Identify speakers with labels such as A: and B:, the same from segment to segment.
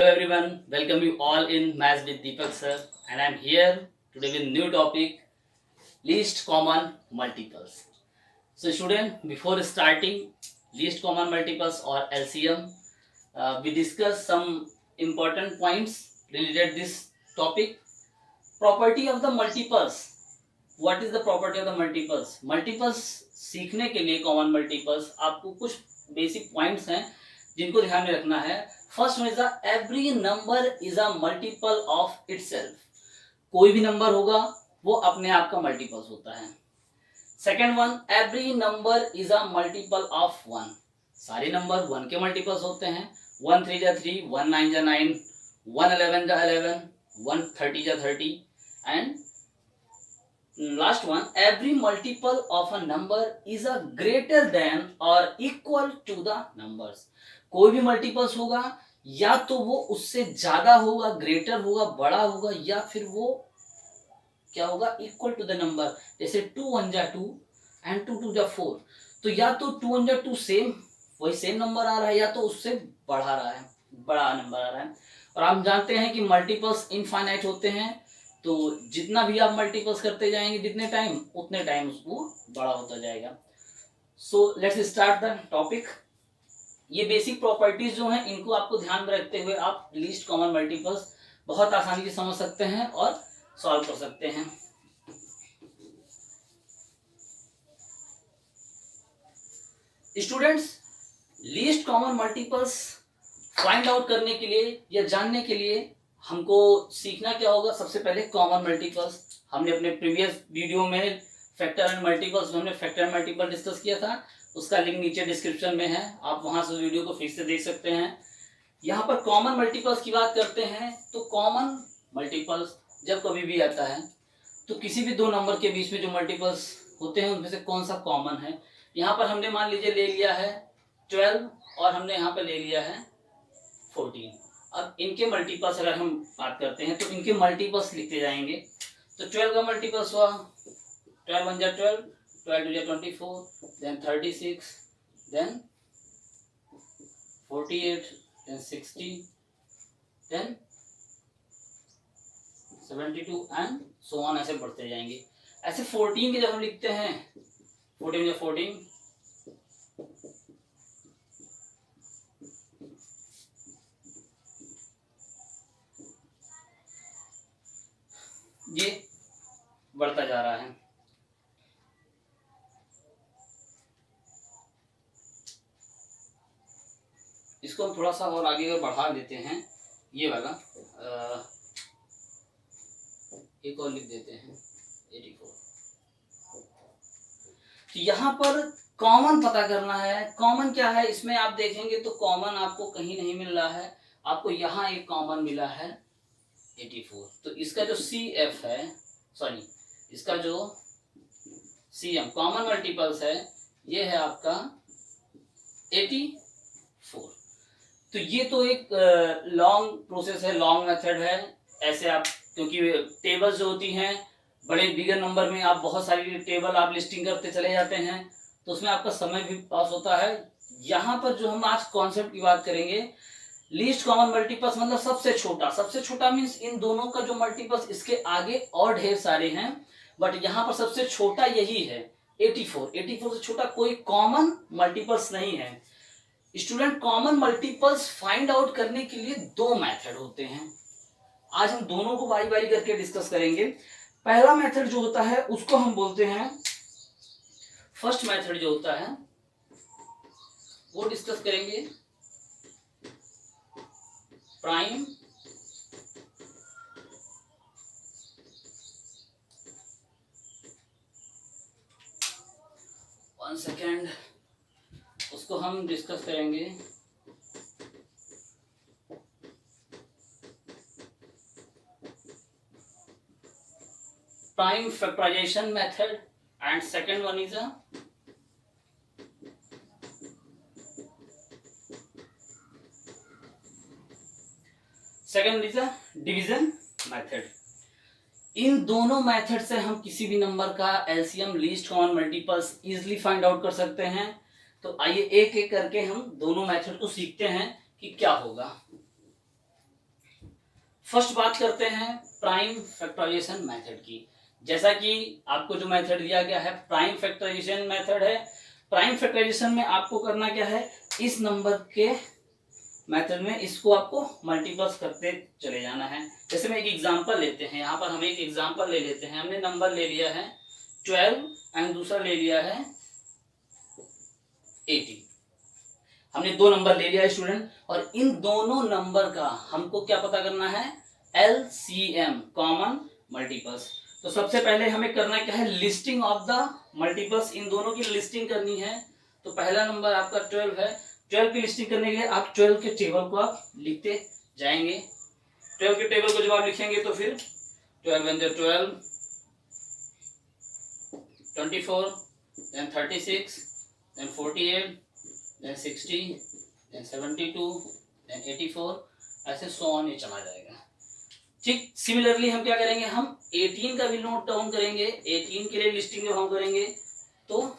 A: Hello everyone, welcome you all in Maths with Deepak sir, and I am here today with new topic, least common multiples. So student, before starting least common multiples or LCM, we discuss some important points related this topic. Property of the multiples. What is the property of the multiples? Multiples सीखने के लिए common multiples आपको कुछ basic points हैं जिनको ध्यान में रखना है. First one is every number is a multiple of itself. कोई भी नंबर होगा वो अपने आप का मल्टीपल्स होता है. Second one, every number is a multiple of one. सारे नंबर वन के मल्टीपल्स होते हैं. 1 3 जा 3, 1 9 जा 9, 1 11 जा 11, 1 30 जा 30 and last one, every multiple of a number is a greater than or equal to the numbers. कोई भी मल्टीपल्स होगा या तो वो उससे ज्यादा होगा, ग्रेटर होगा, बड़ा होगा, या फिर वो क्या होगा, इक्वल टू द नंबर. जैसे 2 1 जा 2 एंड 2 2 जा 4, तो या तो 2 1 जा 2 सेम, वही सेम नंबर आ रहा है, या तो उससे बढ़ा रहा है, बड़ा नंबर आ रहा है. और हम जानते हैं कि मल्टीपल्स इनफाइनाइट होते हैं, तो जितना भी आप मल्टीपल्स करते जाएंगे जितने टाइम, उतने टाइम उसको बड़ा होता जाएगा. So let's start the topic. ये बेसिक प्रॉपर्टीज जो हैं इनको आपको ध्यान में रखते हुए आप लीस्ट कॉमन मल्टीपल्स बहुत आसानी से समझ सकते हैं और सॉल्व कर सकते हैं. Students, least common multiples find out करने के लिए या जानने के लिए हमको सीखना क्या होगा. सबसे पहले कॉमन मल्टीपल्स. हमने अपने प्रीवियस वीडियो में फैक्टर एंड मल्टीपल्स, हमने फैक्टर एंड मल्टीपल डिस्कस किया था. उसका लिंक नीचे डिस्क्रिप्शन में है, आप वहां से वीडियो को फिर से देख सकते हैं. यहाँ पर कॉमन मल्टीपल्स की बात करते हैं तो कॉमन मल्टीपल्स जब कभी भी आता है तो किसी भी दो नंबर के बीच में जो मल्टीपल्स होते हैं उनमें से कौन सा कॉमन है. यहाँ पर हमने मान लीजिए ले लिया है 12 और हमने यहाँ पर ले लिया है 14. अब इनके मल्टीपल्स अगर हम बात करते हैं तो इनके मल्टीपल्स लिखते जाएंगे. तो 12 का मल्टीपल्स हुआ 12 1 जा 12, 12 2 जा 24, then 36, then 48, then 60, then 72 and so on, ऐसे बढ़ते जाएंगे. ऐसे 14 के जब हम लिखते हैं 14 या 14, ये बढ़ता जा रहा है. इसको हम थोड़ा सा और आगे अगर बढ़ा देते हैं, ये वाला एक और लिख देते हैं 84. तो यहाँ पर कॉमन पता करना है. कॉमन क्या है इसमें आप देखेंगे तो कॉमन आपको कहीं नहीं मिल रहा है. आपको यहाँ एक कॉमन मिला है 84. तो इसका जो CF है, सॉरी इसका जो CM कॉमन मल्टीपल्स है, ये है आपका 84. तो ये तो एक लॉन्ग प्रोसेस है, लॉन्ग मेथड है. ऐसे आप, क्योंकि टेबल्स जो होती हैं बड़े बिगर नंबर में, आप बहुत सारी टेबल आप लिस्टिंग करते चले जाते हैं तो उसमें आपका समय भी पास होता है. यहाँ पर जो हम आज कॉन्सेप्ट की बात करेंगे, लीस्ट कॉमन मल्टीपल्स मतलब सबसे छोटा. सबसे छोटा मीन्स इन दोनों का जो मल्टीपल्स इसके आगे और ढेर सारे हैं, बट यहाँ पर सबसे छोटा यही है 84. 84 से छोटा कोई कॉमन मल्टीपल्स नहीं है. Student, common multiples find out करने के लिए दो मेथड होते हैं. आज हम दोनों को बारी बारी करके डिस्कस करेंगे. पहला मेथड जो होता है उसको हम बोलते हैं, फर्स्ट मेथड जो होता है वो डिस्कस करेंगे प्राइम वन सेकेंड, उसको हम डिस्कस करेंगे prime factorization method and second one is a division method. इन दोनों मेथड से हम किसी भी नंबर का LCM, least common multiples easily find out कर सकते हैं. तो आइए एक एक करके हम दोनों मेथड को सीखते हैं कि क्या होगा. फर्स्ट बात करते हैं प्राइम फैक्टराइजेशन मेथड की। जैसा कि आपको जो मेथड दिया गया है प्राइम फैक्टराइजेशन मेथड है। प्राइम फैक्टराइजेशन में आपको करना क्या है, इस नंबर के मेथड में इसको आपको मल्टीप्लस करते चले जाना है। जैसे मैं एक एग्जांपल लेते हैं, यहाँ पर हम एक एग्जांपल ले लेते हैं। हमने नंबर ले लिया है 12 एंड दूसरा ले लिया है 18। हमने दो नंबर ले लिया है स्टूडेंट, और इन दोनों नंबर का हमको क्या पता करना है, LCM कॉमन मल्टीपल्स। तो सबसे पहले हमें करना क्या है, लिस्टिंग ऑफ द मल्टीपल्स, इन दोनों की लिस्टिंग करनी है। तो पहला नंबर आपका 12 है, 12 की लिस्टिंग करने के लिए आप 12 के टेबल को आप लिखते जाएंगे। 12 के टेबल को जब आप लिखेंगे तो फिर 12 × 12 24, then 36, then 48, then 60, then 72, then 84, ऐसे सो ऑन ये चला जाएगा। ठीक सिमिलरली हम क्या करेंगे, हम 18 का भी नोट डाउन करेंगे। 18 के लिए लिस्टिंग जब हम करेंगे तो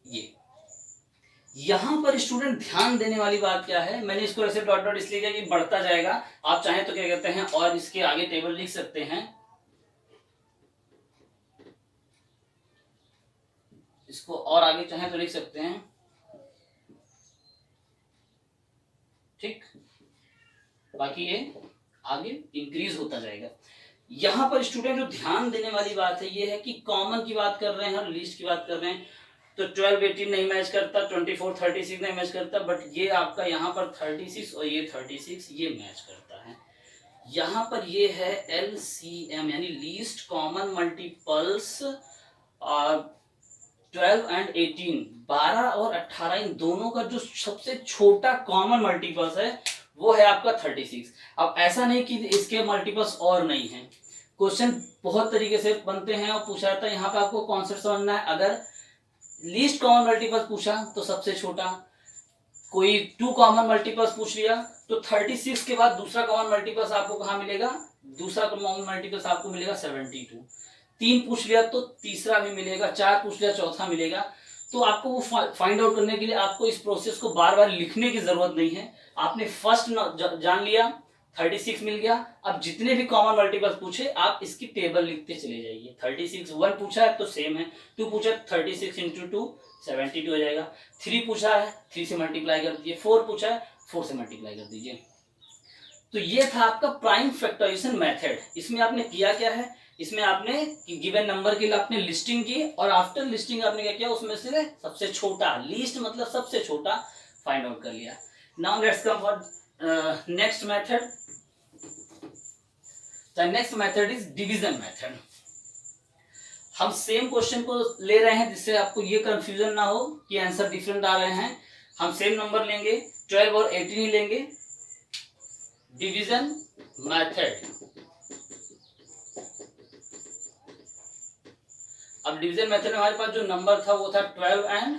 A: ये यहां पर स्टूडेंट ध्यान देने वाली बात क्या है, मैंने इसको ऐसे डॉट डॉट इसलिए किया कि बढ़ता जाएगा। आप चाहें तो क्या कहते हैं और इसके आगे टेबल लिख सकते हैं, इसको और आगे चाहें तो लिख सकते हैं। ठीक, बाकी ये आगे इंक्रीज होता जाएगा। यहां पर स्टूडेंट जो ध्यान देने वाली बात है ये है कि कॉमन की बात कर रहे हैं और लिस्ट की बात कर रहे हैं। तो 12 18 नहीं मैच करता, 24 36 नहीं मैच करता, बट ये आपका यहाँ पर 36 और ये 36 ये मैच करता है। यहाँ पर ये है LCM यानी लीस्ट कॉमन मल्टीपल्स। 12 एंड 18, 12 और 18 इन दोनों का जो सबसे छोटा कॉमन मल्टीपल्स है वो है आपका 36। अब ऐसा नहीं कि इसके मल्टीपल्स और नहीं है, क्वेश्चन बहुत तरीके से बनते हैं और पूछा जाता है। यहाँ पे आपको कॉन्सेप्ट समझना है। अगर लीस्ट कॉमन मल्टीपल्स पूछा तो सबसे छोटा, कोई 2 कॉमन मल्टीपल्स पूछ लिया तो 36 के बाद दूसरा कॉमन मल्टीपल्स आपको कहाँ मिलेगा, दूसरा कॉमन मल्टीपल्स आपको मिलेगा 72। 3 पूछ लिया तो तीसरा भी मिलेगा, 4 पूछ लिया चौथा मिलेगा। तो आपको वो फाइंड आउट करने के लिए आपको इस प्रोसेस को बार बार लिखने की जरूरत नहीं है। आपने फर्स्ट जान लिया, 36 मिल गया। अब जितने भी कॉमन मल्टीपल्स पूछे आप इसकी टेबल लिखते चले जाइए। 36 1 पूछा है तो सेम है, 2 पूछा 36 × 2 72 हो जाएगा। 3 पूछा है 3 से मल्टीप्लाई कर दीजिए, 4 पूछा है 4 से मल्टीप्लाई कर दीजिए। तो ये था आपका प्राइम फैक्टराइजेशन मेथड। इसमें आपने किया क्या है, इसमें आपने गिवन नंबर के लिए आपने लिस्टिंग की और आफ्टर लिस्टिंग आपने क्या किया, उसमें से सबसे छोटा, लीस्ट मतलब सबसे छोटा फाइंड आउट कर लिया। Now let's come for next method. The next method is division method. हम सेम क्वेश्चन को ले रहे हैं जिससे आपको ये कंफ्यूजन ना हो कि आंसर डिफरेंट आ रहे हैं। हम सेम नंबर लेंगे, 12 और 18 ही लेंगे। Division method. अब डिवीजन मेथड में हमारे पास जो नंबर था वो था 12 एंड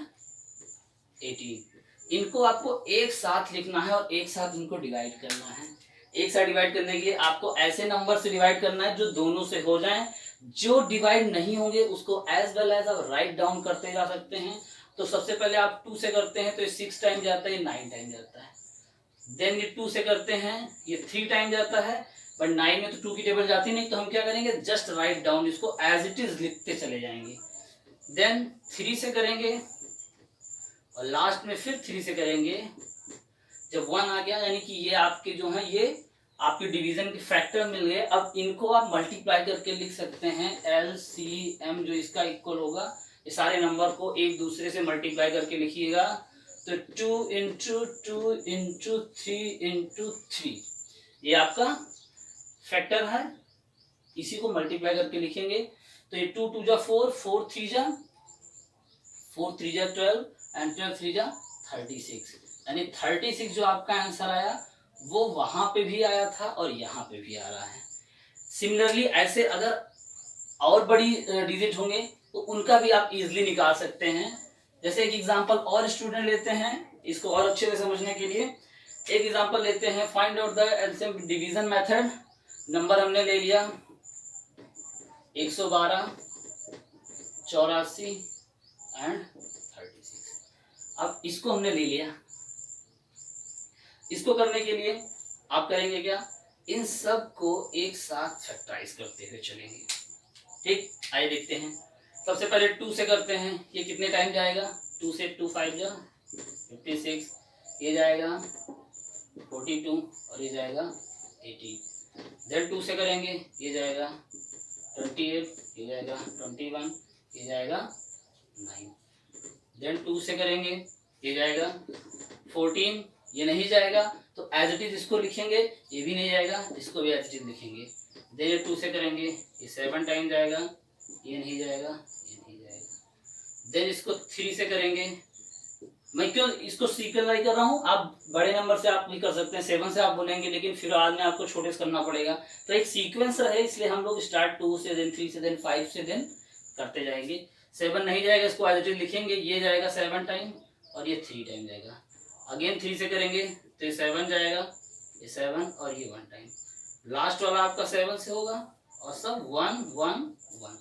A: 18। इनको आपको एक साथ लिखना है और एक साथ इनको डिवाइड करना है। एक साथ डिवाइड करने के लिए आपको ऐसे नंबर से डिवाइड करना है जो दोनों से हो जाएं। जो डिवाइड नहीं होंगे उसको एज वेल एज आप राइट डाउन करते जा सकते हैं। तो सबसे पहले आप 2 से करते हैं तो ये 6 टाइम जाता है, ये 9 टाइम जाता है। देन ये 2 से करते हैं, ये 3 टाइम जाता है, बट 9 में तो 2 की टेबल जाती नहीं, तो हम क्या करेंगे, जस्ट राइट डाउन, इसको एज इट इज लिखते चले जाएंगे। देन 3 से करेंगे और लास्ट में फिर 3 से करेंगे। जब 1 आ गया यानी कि ये आपके जो है ये आपके डिवीजन के फैक्टर मिल गए। अब इनको आप मल्टीप्लाई करके लिख सकते हैं। LCM जो इसका इक्वल होगा, ये सारे नंबर को एक दूसरे से मल्टीप्लाई करके लिखिएगा। तो 2 × 2 × 3 × 3 ये आपका फैक्टर है, इसी को मल्टीप्लाई करके लिखेंगे। तो ये 2 2 जा 4, 4 3 जा 12 एंड 12 3 जा 36, यानी 36 जो आपका आंसर आया वो वहां पे भी आया था और यहाँ पे भी आ रहा है। सिमिलरली ऐसे अगर और बड़ी डिजिट होंगे तो उनका भी आप इजीली निकाल सकते हैं। जैसे एक एग्जांपल और स्टूडेंट लेते हैं इसको और अच्छे से समझने के लिए। एक एग्जांपल लेते हैं, find out the LCM division method. Number हमने ले लिया 112, 84, एंड 36। अब इसको हमने ले लिया, इसको करने के लिए आप करेंगे क्या, इन सब को एक साथ फैक्टराइज करते हुए चलेंगे। ठीक, आइए देखते हैं। सबसे पहले 2 से करते हैं, ये कितने टाइम जाएगा, 2 से 2 5 जा 56, ये जाएगा 42 और ये जाएगा 18। देन 2 से करेंगे, ये जाएगा 28, ये जाएगा 21, ये जाएगा 9। देन 2 से करेंगे, ये जाएगा 14, ये नहीं जाएगा तो एज इट इज इसको लिखेंगे, ये भी नहीं जाएगा, इसको भी एज इट इज लिखेंगे। देन 2 से करेंगे, ये 7 टाइम जाएगा, ये नहीं जाएगा, ये नहीं जाएगा। देन इसको 3 से करेंगे, मैं क्यों इसको सीक्वेंस वाइज कर रहा हूँ, आप बड़े नंबर से आप भी कर सकते हैं, 7 से आप बोलेंगे, लेकिन फिर आज में आपको छोटे से करना पड़ेगा, तो एक सीक्वेंस है, इसलिए हम लोग स्टार्ट 2 से, देन 3 से, देन 5 से, देन करते जाएंगे। 7 नहीं जाएगा, इसको एज इट इज लिखेंगे, ये जाएगा 7 टाइम और ये 3 टाइम जाएगा। अगेन 3 से करेंगे तो ये 7 जाएगा, ये 7 और ये 1 टाइम। लास्ट वाला आपका 7 से होगा और सब 1 1 1,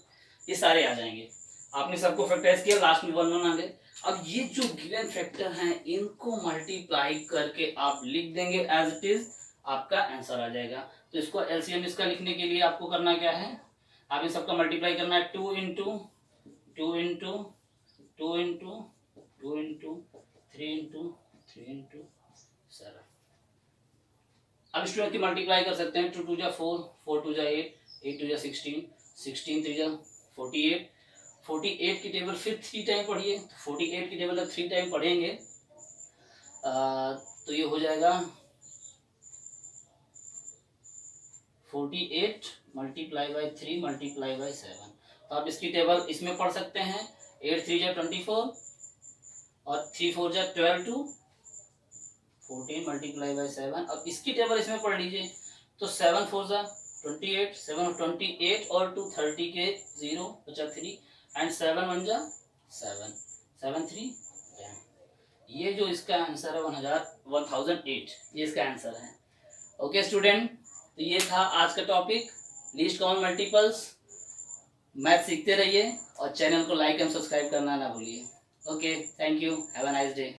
A: ये सारे आ जाएंगे। आपने सबको फैक्टराइज किया, लास्ट में 1 1 आ गए। अब ये जो गिवन फैक्टर हैं, इनको मल्टीप्लाई करके आप लिख देंगे एज इट इज, आपका आंसर आ जाएगा। तो इसको एलसीएम इसका लिखने के लिए आपको करना क्या है, आप इन सबका मल्टीप्लाई करना है, 2 into 2 into 2 into 2 into 3 into 3 into 7। अब स्टूडेंट की मल्टीप्लाई कर सकते हैं, 2 2 जा 4, 4 2 जा 8, 8 2 जा 16, 16 3 जा 48, 48 की टेबल फिर 3 टाइम पढ़िए, 48 की टेबल 3 टाइम पढ़ेंगे तो ये हो जाएगा 48 मल्टीप्लाई बाई 3 मल्टीप्लाई बाई 7। तो आप इसकी टेबल इसमें पढ़ सकते हैं, 8 3 जा 24 और 3 4 जा 12 टू 14 मल्टीप्लाई बाई 7। अब इसकी टेबल इसमें पढ़ लीजिए, तो 7 4 जा 28, 7 28 और 2 30 के 0 बचा 3 एंड 7 1 जा 7, 7 3 10। ये जो इसका आंसर है 1008, ये इसका आंसर है। ओके स्टूडेंट, तो ये था आज का topic, least common multiples. Math सीखते रहिए और चैनल को लाइक एंड सब्सक्राइब करना ना भूलिए। Okay, thank you, have a nice day.